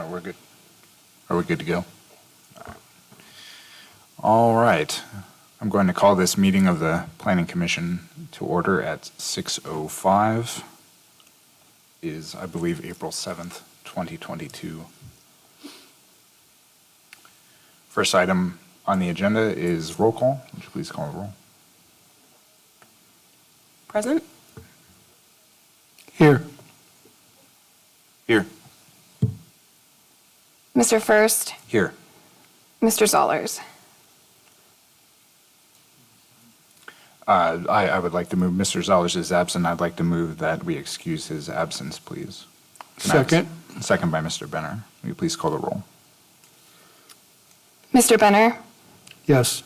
We're good. Are we good to go? All right. I'm going to call this meeting of the Planning Commission to order at 6:05. Is, I believe, April 7th, 2022. First item on the agenda is roll call. Would you please call the roll? Present? Here. Here. Mr. First, Here. Mr. Zollers. I would like to move, Mr. Zollers is absent. I'd like to move that we excuse his absence, please. Can I have a Second. Second by Mr. Benner. Will you please call the roll? Mr. Benner, Yes.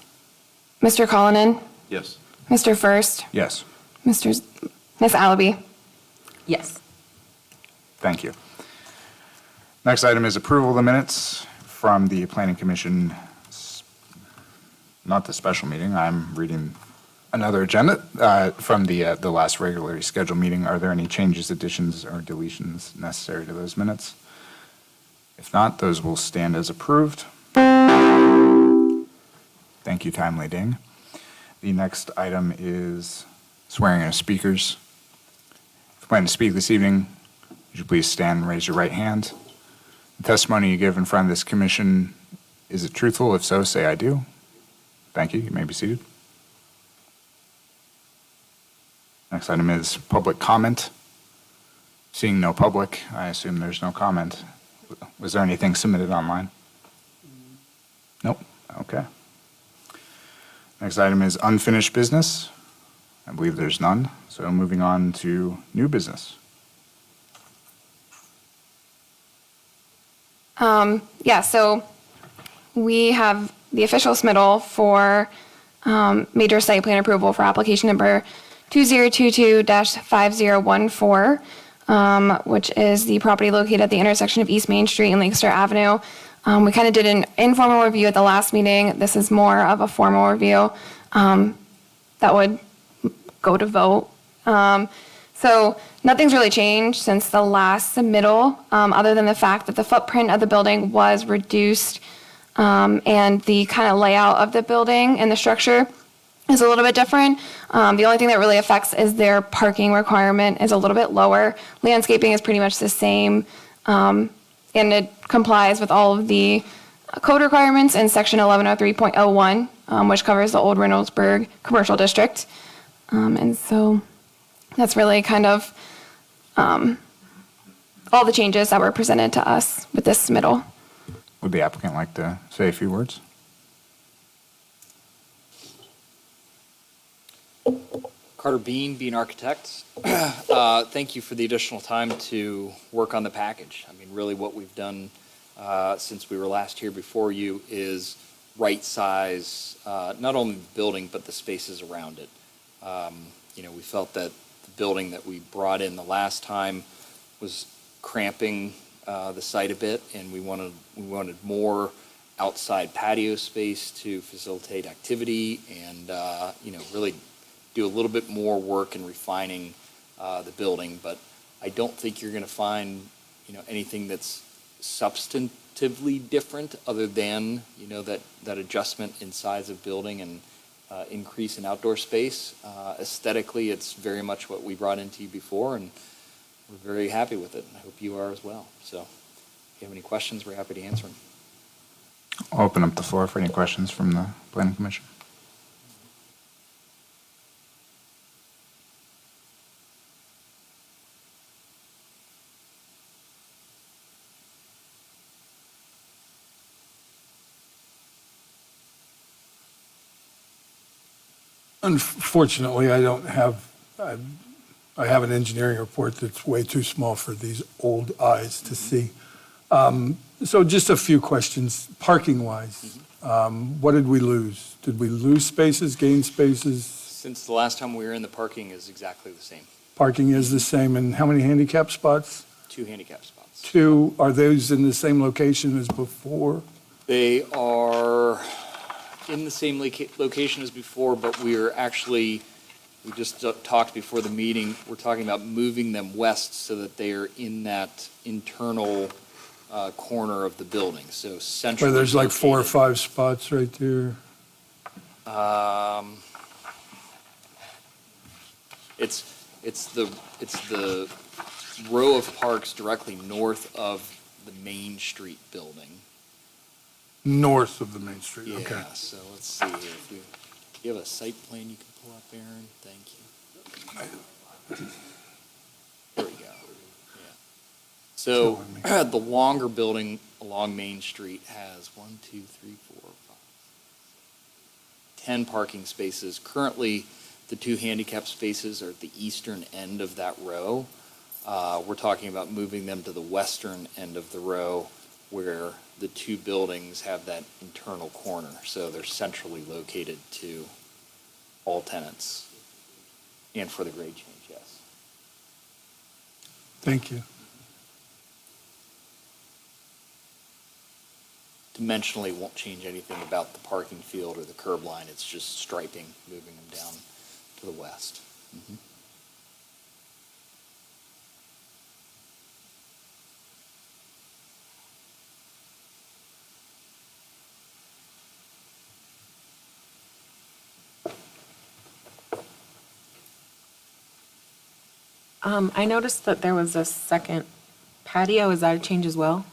Mr. Cullinan, Yes. Mr. First, Yes. Miss Allaby. Yes. Thank you. Next item is approval of the minutes from the Planning Commission, not the special meeting. I'm reading another agenda from the last regularly scheduled meeting. Are there any changes, additions, or deletions necessary to those minutes? If not, those will stand as approved. Thank you, timely ding. The next item is swearing in of speakers. If you plan to speak this evening, would you please stand and raise your right hand? The testimony you give in front of this commission, is it truthful? If so, say I do. Thank you. You may be seated. Next item is public comment. Seeing no public, I assume there's no comment. Was there anything submitted online? Nope. Okay. Next item is unfinished business. I believe there's none. So moving on to new business. So we have the official submittal for major site plan approval for application number 2022-5014, which is the property located at the intersection of East Main Street and Lakestar Avenue. We kind of did an informal review at the last meeting. This is more of a formal review that would go to vote. So nothing's really changed since the last submittal, other than the fact that the footprint of the building was reduced, and the kind of layout of the building and the structure is a little bit different. The only thing that really affects is their parking requirement is a little bit lower. Landscaping is pretty much the same, and it complies with all of the code requirements in section 1103.01, which covers the Old Reynoldsburg Commercial District. And so that's really kind of all the changes that were presented to us with this submittal. Would the applicant like to say a few words? Carter Bean Architects. Thank you for the additional time to work on the package. I mean, really what we've done since we were last here before you is right size not only the building but the spaces around it. We felt that the building that we brought in the last time was cramping the site a bit, and we wanted more outside patio space to facilitate activity and really do a little bit more work in refining the building. But I don't think you're going to find anything that's substantively different other than that adjustment in size of building and increase in outdoor space. Aesthetically, it's very much what we brought into you before, and we're very happy with it. I hope you are as well. So if you have any questions, we're happy to answer them. I'll open up the floor for any questions from the Planning Commission. Unfortunately, I have an engineering report that's way too small for these old eyes to see. So just a few questions, parking-wise. What did we lose? Did we lose spaces, gain spaces? Since the last time we were in, the parking is exactly the same. Parking is the same, and how many handicap spots? 2 handicap spots. 2. Are those in the same location as before? They are in the same location as before, but we just talked before the meeting, we're talking about moving them west so that they are in that internal corner of the building, so centrally. Where there's like 4 or located. 5 spots right there. It's the row of parks directly north of the Main Street building. North of the Main Street, okay. Yeah, so let's see here. If you have a site plan you can pull up, Aaron? Thank you. There we go. Yeah. So the longer building along Main Street has 10 parking spaces. Currently, the 2 handicap spaces are at the eastern end of that row. We're talking about moving them to the western end of the row where the 2 buildings have that internal corner. So they're centrally located to all tenants and for the grade change, yes. Thank you. Dimensionally won't change anything about the parking field or the curb line. It's just striping, moving them down to the west. Mhm. I noticed that there was a second patio. Is that a change as well?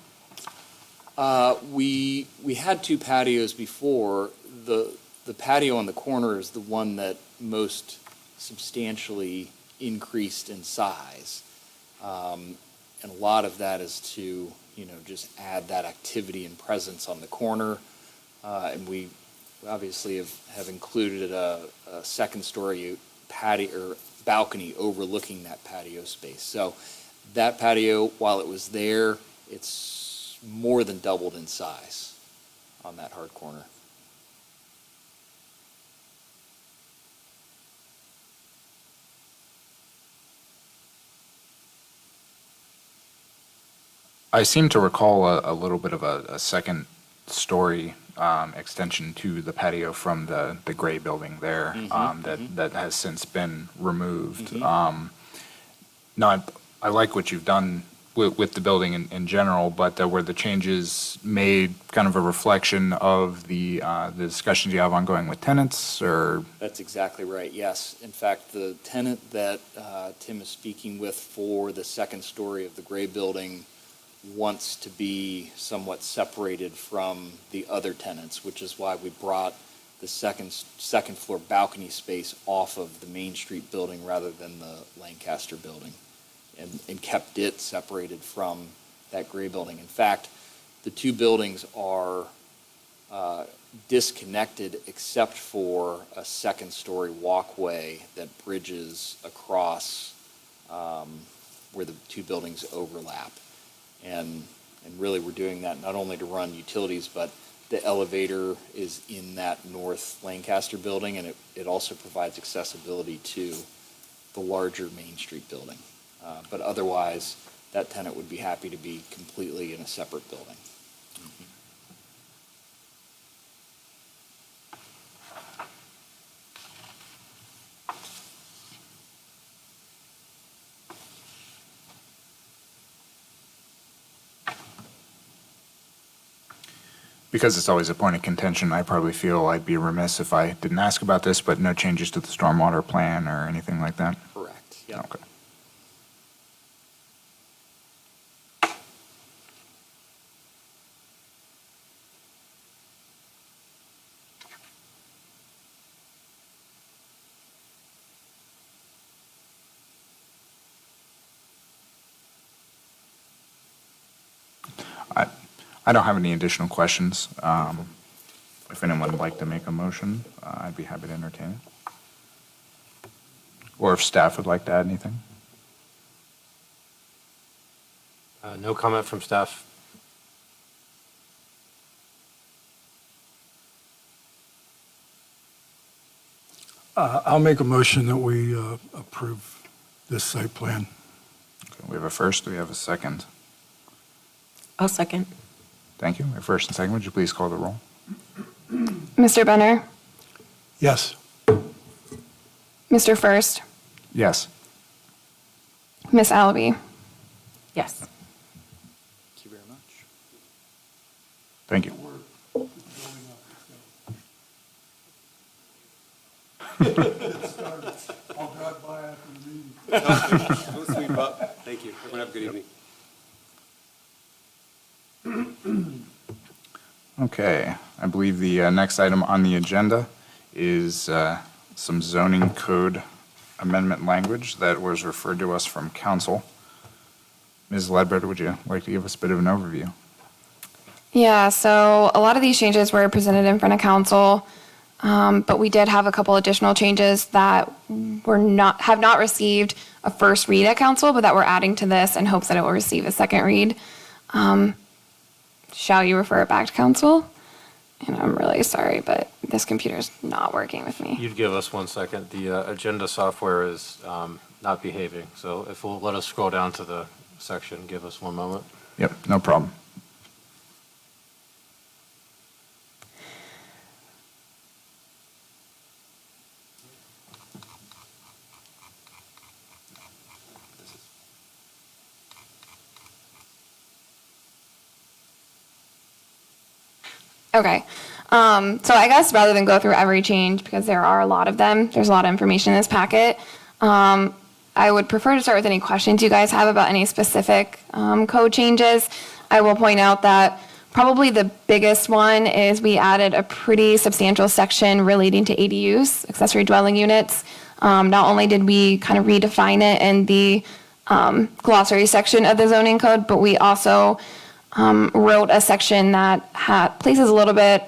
We had 2 patios before. The patio on the corner is the one that most substantially increased in size. And a lot of that is to, just add that activity and presence on the corner. And we obviously have included a second-story patio or balcony overlooking that patio space. So that patio, while it was there, it's more than doubled in size on that hard corner. I seem to recall a little bit of a second story extension to the patio from the gray building there that has since been removed. Now, I like what you've done with the building in general, but were the changes made kind of a reflection of the discussions you have ongoing with tenants, or? That's exactly right, yes. In fact, the tenant that Tim is speaking with for the second story of the gray building wants to be somewhat separated from the other tenants, which is why we brought the second floor balcony space off of the Main Street building rather than the Lancaster building, and kept it separated from that gray building. In fact, the 2 buildings are disconnected except for a second-story walkway that bridges across where the 2 buildings overlap. And really, we're doing that not only to run utilities, but the elevator is in that North Lancaster building, and it also provides accessibility to the larger Main Street building. But otherwise, that tenant would be happy to be completely in a separate building. Because it's always a point of contention, I probably feel I'd be remiss if I didn't ask about this, but no changes to the stormwater plan or anything like that? Correct, yeah. Okay. I don't have any additional questions. If anyone would like to make a motion, I'd be happy to entertain it. Or if staff would like to add anything. No comment from staff. I'll make a motion that we approve this site plan. Okay, we have a first, do we have a second? I'll second. Thank you. We have first and second, would you please call the roll? Mr. Benner? Yes. Mr. First? Yes. Miss Alabi? Yes. Thank you very much. Thank you. I'll drive by after the meeting. Go sweep up. Thank you. Everyone have a good evening. Okay, I believe the next item on the agenda is some zoning code amendment language that was referred to us from council. Ms. Ledbetter, would you like to give us a bit of an overview? Yeah, so a lot of these changes were presented in front of council, but we did have a couple additional changes that have not received a first read at council, but that we're adding to this in hopes that it will receive a second read. Shall you refer it back to council? And I'm really sorry, but this computer's not working with me. You'd give us 1 second. The agenda software is not behaving. So if we'll let us scroll down to the section, give us 1 moment. Yep, no problem. Okay. So I guess rather than go through every change, because there are a lot of them, there's a lot of information in this packet, I would prefer to start with any questions you guys have about any specific code changes. I will point out that probably the biggest one is we added a pretty substantial section relating to ADUs, accessory dwelling units. Not only did we kind of redefine it in the glossary section of the zoning code, but we also wrote a section that places a little bit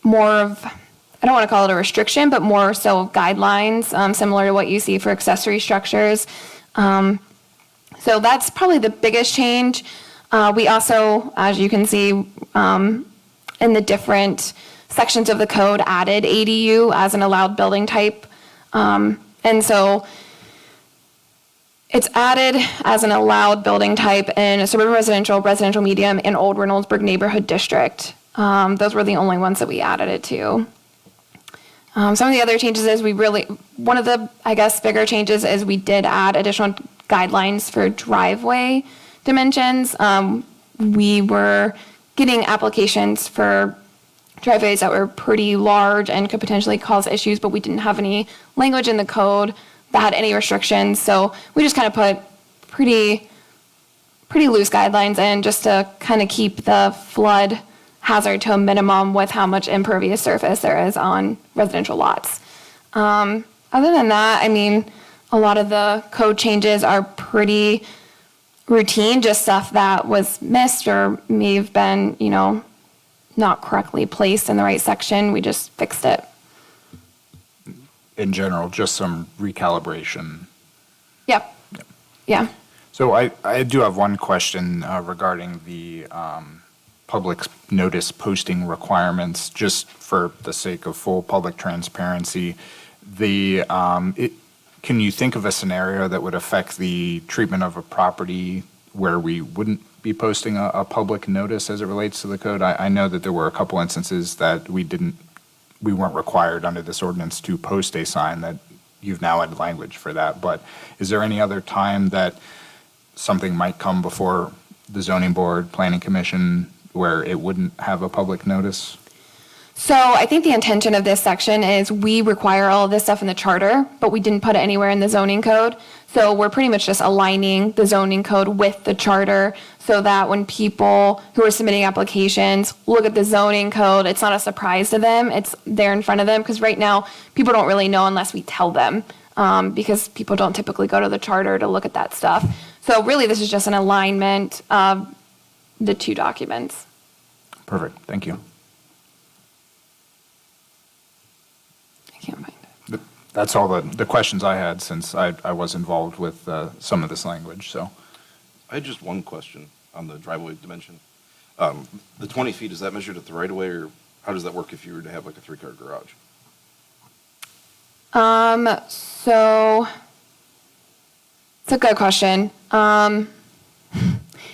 more of, I don't want to call it a restriction, but more so guidelines, similar to what you see for accessory structures. So that's probably the biggest change. We also, as you can see, in the different sections of the code, added ADU as an allowed building type. And so it's added as an allowed building type in a suburban residential medium, and Old Reynoldsburg neighborhood district. Those were the only ones that we added it to. Some of the other changes is one of the, I guess, bigger changes is we did add additional guidelines for driveway dimensions. We were getting applications for driveways that were pretty large and could potentially cause issues, but we didn't have any language in the code that had any restrictions. So we just kind of put pretty loose guidelines in just to kind of keep the flood hazard to a minimum with how much impervious surface there is on residential lots. Other than that, I mean, a lot of the code changes are pretty routine, just stuff that was missed or may have been, not correctly placed in the right section. We just fixed it. In general, just some recalibration. Yep. Yeah. So I do have one question regarding the public notice posting requirements, just for the sake of full public transparency. Can you think of a scenario that would affect the treatment of a property where we wouldn't be posting a public notice as it relates to the code? I know that there were a couple instances that we weren't required under this ordinance to post a sign, that you've now added language for that. But is there any other time that something might come before the zoning board, planning commission, where it wouldn't have a public notice? So I think the intention of this section is we require all of this stuff in the charter, but we didn't put it anywhere in the zoning code. So we're pretty much just aligning the zoning code with the charter so that when people who are submitting applications look at the zoning code, it's not a surprise to them. It's there in front of them, because right now people don't really know unless we tell them, because people don't typically go to the charter to look at that stuff. So really this is just an alignment of the two documents. Perfect, thank you. I can't find it. That's all the questions I had, since I was involved with some of this language, so. I had just one question on the driveway dimension. The 20 feet, is that measured at the right of way, or how does that work if you were to have like a 3-car garage? So it's a good question.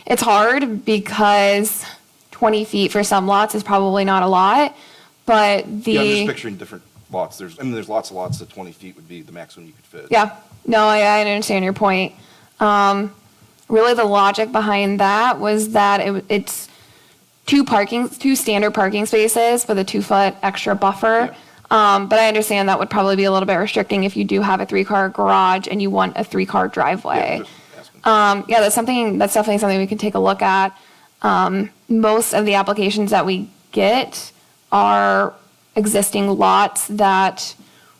It's hard because 20 feet for some lots is probably not a lot, but Yeah, I'm just the, picturing different lots. There's lots of lots that 20 feet would be the maximum you could fit. yeah, no, I understand your point. Really the logic behind that was that it's two standard parking spaces with a 2-foot extra buffer. But I understand that would probably be a little bit restricting if you do have a 3-car garage and you want a 3-car driveway. Just asking. Yeah, that's definitely something we can take a look at. Most of the applications that we get are existing lots that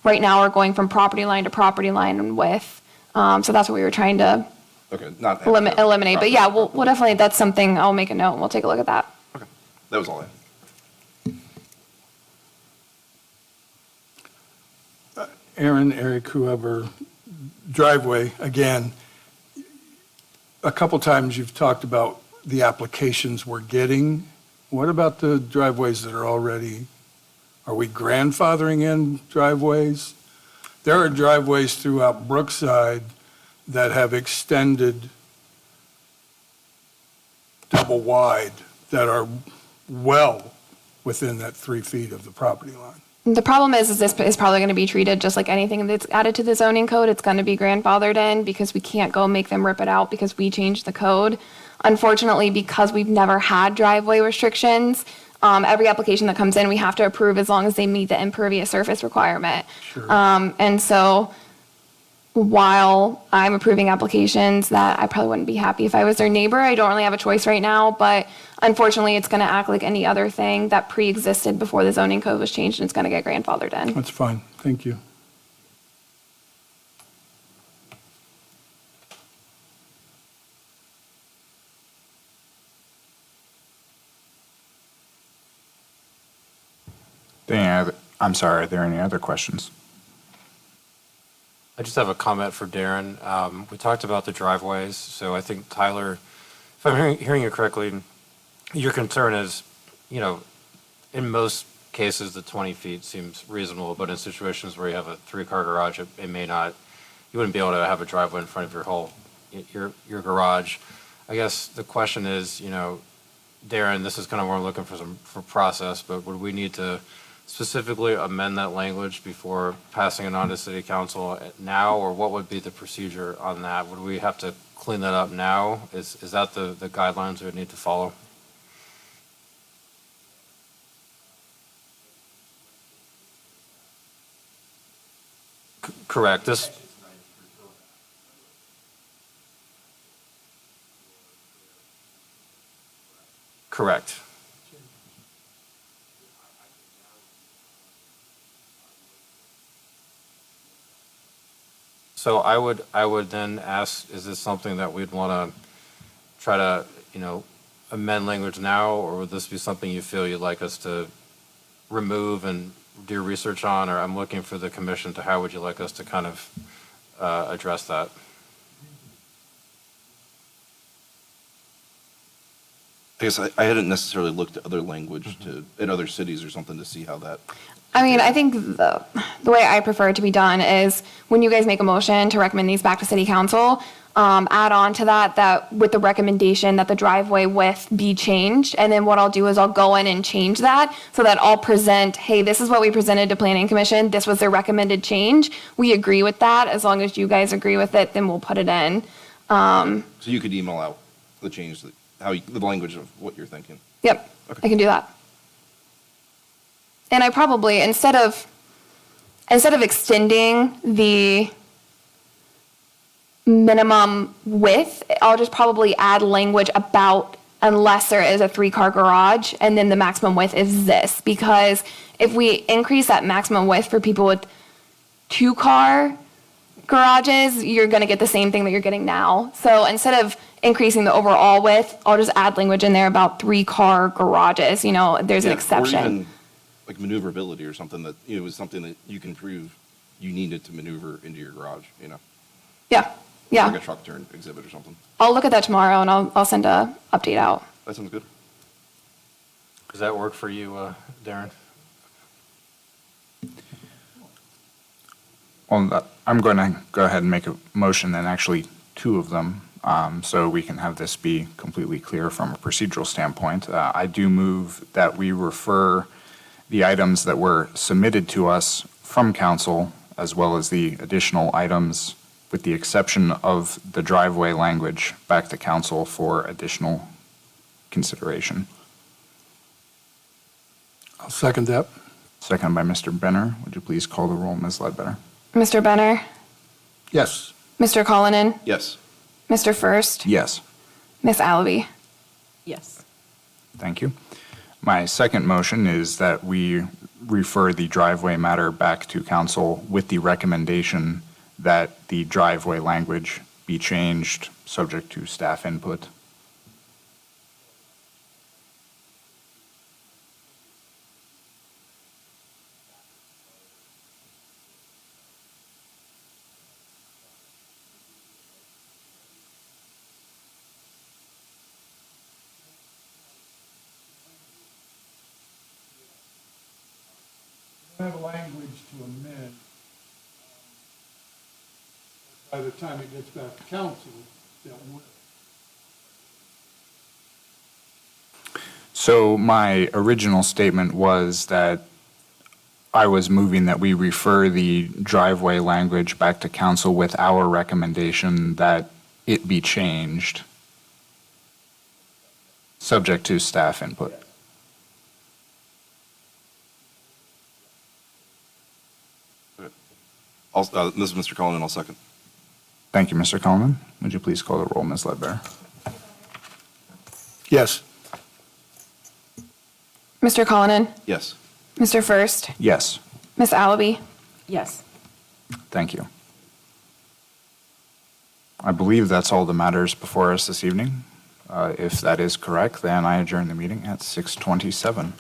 right now are going from property line to property line in width. So that's what we were trying to Okay, not. eliminate. But yeah, we'll definitely, that's something, I'll make a note and we'll take a look at that. Okay, that was all I had. Aaron, Eric, whoever, driveway, again, a couple times you've talked about the applications we're getting. What about the driveways that are already, are we grandfathering in driveways? There are driveways throughout Brookside that have extended double wide that are well within that 3 feet of the property line. The problem is this is probably going to be treated just like anything that's added to the zoning code. It's going to be grandfathered in because we can't go make them rip it out because we changed the code. Unfortunately, because we've never had driveway restrictions, every application that comes in, we have to approve as long as they meet the impervious surface requirement. Sure. And so while I'm approving applications that I probably wouldn't be happy if I was their neighbor, I don't really have a choice right now, but unfortunately, it's going to act like any other thing that pre-existed before the zoning code was changed, and it's going to get grandfathered in. That's fine, thank you. I'm sorry, are there any other questions? I just have a comment for Darren. We talked about the driveways, so I think Tyler, if I'm hearing you correctly, your concern is, in most cases, the 20 feet seems reasonable, but in situations where you have a 3-car garage, it may not, you wouldn't be able to have a driveway in front of your garage. I guess the question is, Darren, this is kind of where I'm looking for process, but would we need to specifically amend that language before passing it on to city council now, or what would be the procedure on that? Would we have to clean that up now? Is that the guidelines we would need to follow? Correct. Correct. So I would then ask, is this something that we'd want to try to, amend language now, or would this be something you feel you'd like us to remove and do research on, or I'm looking for the commission to, how would you like us to kind of address that? I guess I hadn't necessarily looked at other language in other cities or something to see how that. I mean, I think the way I prefer it to be done is when you guys make a motion to recommend these back to city council, add on to that with the recommendation that the driveway width be changed. And then what I'll do is I'll go in and change that so that I'll present, hey, this is what we presented to planning commission. This was their recommended change. We agree with that. As long as you guys agree with it, then we'll put it in. So you could email out the change, the language of what you're thinking. Yep, Okay. I can do that. And I probably, instead of extending the minimum width, I'll just probably add language about unless there is a 3-car garage, and then the maximum width is this. Because if we increase that maximum width for people with 2-car garages, you're going to get the same thing that you're getting now. So instead of increasing the overall width, I'll just add language in there about 3-car garages. There's an Yeah, exception. Or even like maneuverability or something that, is something that you can prove you needed to maneuver into your garage, Yeah, yeah. Like a truck turn exhibit or something. I'll look at that tomorrow and I'll send a update out. That sounds good. Does that work for you, Darren? Well, I'm going to go ahead and make a motion, then actually 2 of them, so we can have this be completely clear from a procedural standpoint. I do move that we refer the items that were submitted to us from council, as well as the additional items, with the exception of the driveway language, back to council for additional consideration. I'll second that. Second by Mr. Benner. Would you please call the roll, Ms. Ledbetter? Mr. Benner, Yes. Mr. Cullinan, Yes. Mr. First, Yes. Miss Alabi. Yes. Thank you. My second motion is that we refer the driveway matter back to council with the recommendation that the driveway language be changed, subject to staff input. We have a language to amend. By the time it gets back to council, that will. So my original statement was that I was moving that we refer the driveway language back to council with our recommendation that it be changed, subject to staff input. This is Mr. Cullinan, I'll second. Thank you, Mr. Coleman. Would you please call the roll, Ms. Ledbetter? Yes. Mr. Cullinan, Yes. Mr. First, Yes. Miss Alabi. Yes. Thank you. I believe that's all the matters before us this evening. If that is correct, then I adjourn the meeting at 6:27.